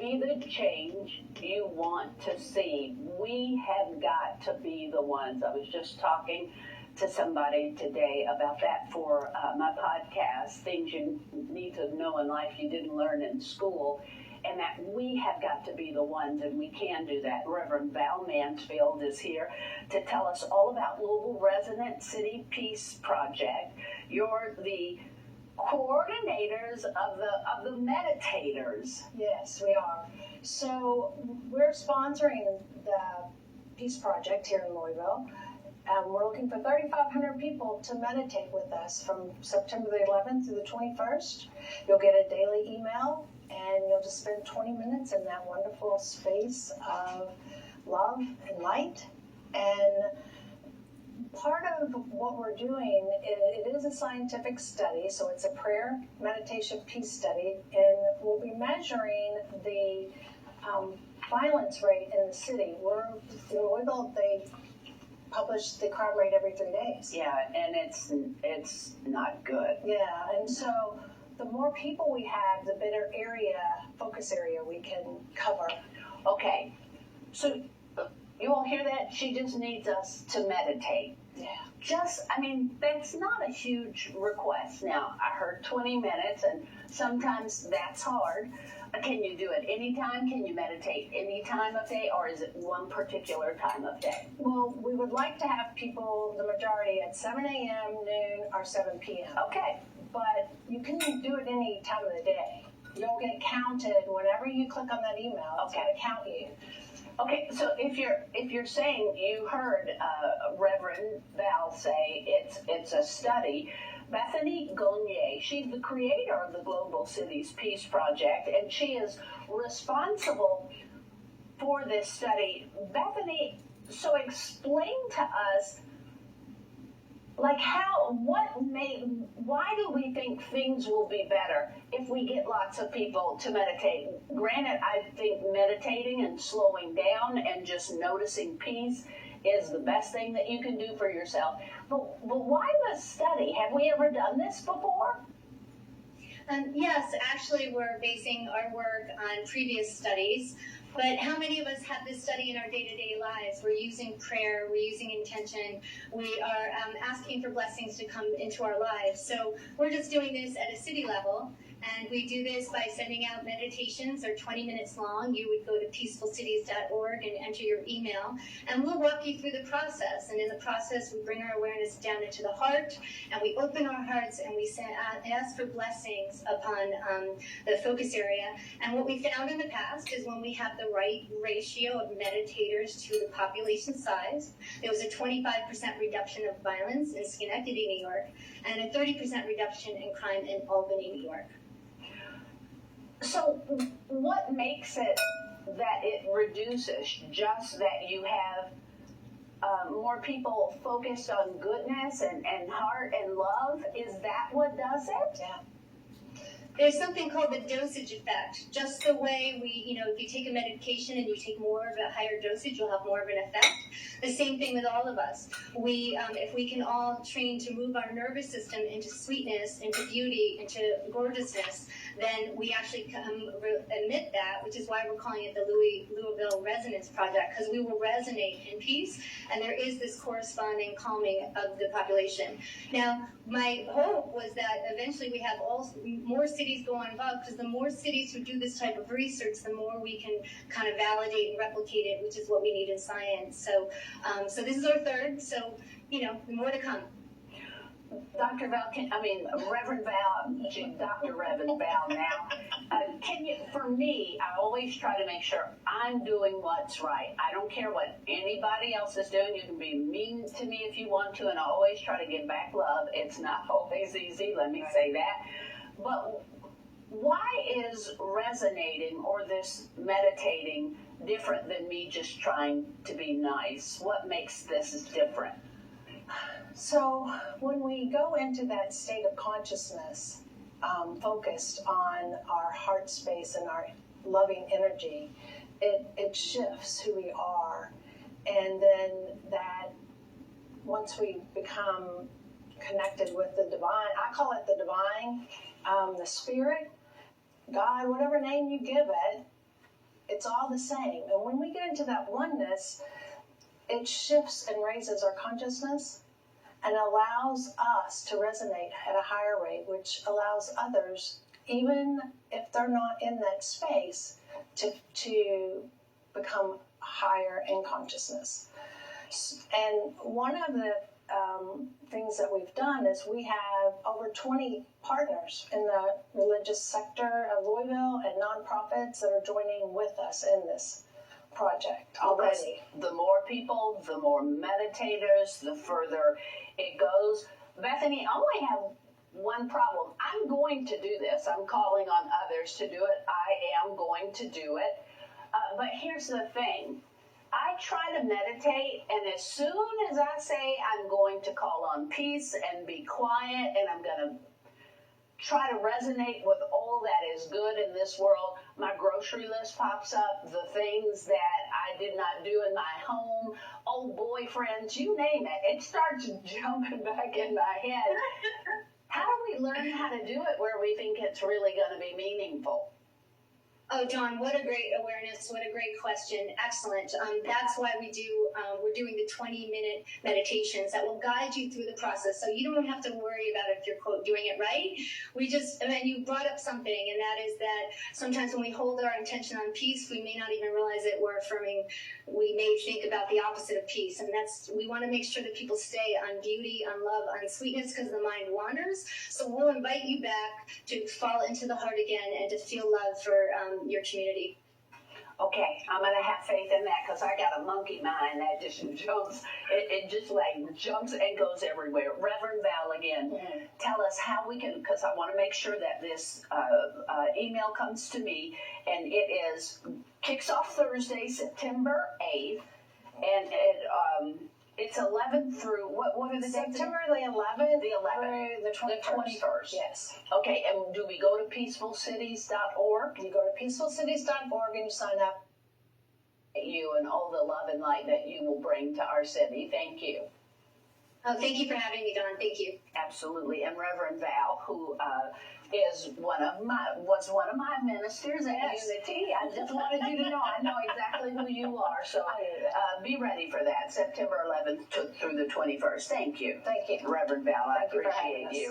be the change you want to see. We have got to be the ones. I was just talking to somebody today about that for my podcast, things you need to know in life you didn't learn in school, and that we have got to be the ones, and we can do that. Reverend Val Mansfield is here to tell us all about Louisville Resident City Peace Project. You're the coordinators of the meditators. Yes, we are. So we're sponsoring the Peace Project here in Louisville. We're looking for 3,500 people to meditate with us from September the 11th through the 21st. You'll get a daily email, and you'll just spend 20 minutes in that wonderful space of love and light. And part of what we're doing, it is a scientific study, so it's a prayer, meditation, peace study, and we'll be measuring the violence rate in the city. In Louisville, they publish the crime rate every 3 days. Yeah, and it's not good. Yeah, and so the more people we have, the better focus area we can cover. Okay, so you all hear that? She just needs us to meditate. Yeah. That's not a huge request. Now, I heard 20 minutes, and sometimes that's hard. Can you do it anytime? Can you meditate any time of day, or is it one particular time of day? Well, we would like to have people, the majority, at 7 a.m., noon, or 7 p.m. Okay. But you can do it any time of the day. You'll get counted whenever you click on that email. It's going to count you. Okay, so if you're saying you heard Reverend Val say it's a study, Bethany Gonyea, she's the creator of the Global Cities Peace Project, and she is responsible for this study. Bethany, so explain to us, why do we think things will be better if we get lots of people to meditate? Granted, I think meditating and slowing down and just noticing peace is the best thing that you can do for yourself. But why the study? Have we ever done this before? Yes, actually we're basing our work on previous studies. But how many of us have this study in our day-to-day lives? We're using prayer, we're using intention, we are asking for blessings to come into our lives. So we're just doing this at a city level, and we do this by sending out meditations. They're 20 minutes long. You would go to peacefulcities.org and enter your email, and we'll walk you through the process. And in the process, we bring our awareness down into the heart, and we open our hearts, and we ask for blessings upon the focus area. And what we found in the past is when we have the right ratio of meditators to the population size, there was a 25% reduction of violence in Schenectady, New York, and a 30% reduction in crime in Albany, New York. So what makes it that it reduces? Just that you have more people focused on goodness and heart and love? Is that what does it? Yeah. There's something called the dosage effect. Just the way if you take a medication and you take more of a higher dosage, you'll have more of an effect. The same thing with all of us. If we can all train to move our nervous system into sweetness, into beauty, into gorgeousness, then we actually emit that, which is why we're calling it the Louisville Resonance Project, because we will resonate in peace, and there is this corresponding calming of the population. Now, my hope was that eventually we have more cities go involved, because the more cities who do this type of research, the more we can kind of validate and replicate it, which is what we need in science. So this is our third, so, more to come. Dr. Val, Reverend Val, Dr. Reverend Val now, for me, I always try to make sure I'm doing what's right. I don't care what anybody else is doing. You can be mean to me if you want to, and I always try to give back love. It's not always easy, let me say that. But why is resonating or this meditating different than me just trying to be nice? What makes this different? So when we go into that state of consciousness, focused on our heart space and our loving energy, it shifts who we are. And then that, once we become connected with the divine, I call it the divine, the spirit, God, whatever name you give it, It's all the same. And when we get into that oneness, it shifts and raises our consciousness and allows us to resonate at a higher rate, which allows others, even if they're not in that space, to become higher in consciousness. And one of the things that we've done is we have over 20 partners in the religious sector of Louisville and nonprofits that are joining with us in this project already. The more people, the more meditators, the further it goes. Bethany, I only have one problem. I'm going to do this. I'm calling on others to do it. I am going to do it. But here's the thing. I try to meditate, and as soon as I say I'm going to call on peace and be quiet, and I'm going to try to resonate with all that is good in this world, my grocery list pops up, the things that I did not do in my home, old boyfriends, you name it. It starts jumping back in my head. How do we learn how to do it where we think it's really going to be meaningful? Oh, Dawne, what a great awareness. What a great question. Excellent. That's why we're doing the 20-minute meditations that will guide you through the process. So you don't have to worry about if you're, quote, doing it right. And you brought up something, and that is that sometimes when we hold our intention on peace, we may not even realize that we're affirming. We may think about the opposite of peace. And we want to make sure that people stay on beauty, on love, on sweetness, because the mind wanders. So we'll invite you back to fall into the heart again and to feel love for your community. Okay, I'm going to have faith in that because I got a monkey mind that just jumps. It just like jumps and goes everywhere. Reverend Val, again, tell us how we can, because I want to make sure that this email comes to me, and it kicks off Thursday, September 8th, and it's 11th through, what are the dates? September the 11th. The 11th. Through the 21st. Yes. Okay, and do we go to peacefulcities.org? You go to peacefulcities.org and you sign up. You and all the love and light that you will bring to our city. Thank you. Oh, thank you for having me, Dawne. Thank you. Absolutely. And Reverend Val, who was one of my ministers at Unity. I just wanted you to know I know exactly who you are. So be ready for that, September 11th through the 21st. Thank you. Thank you. Reverend Val, I appreciate you.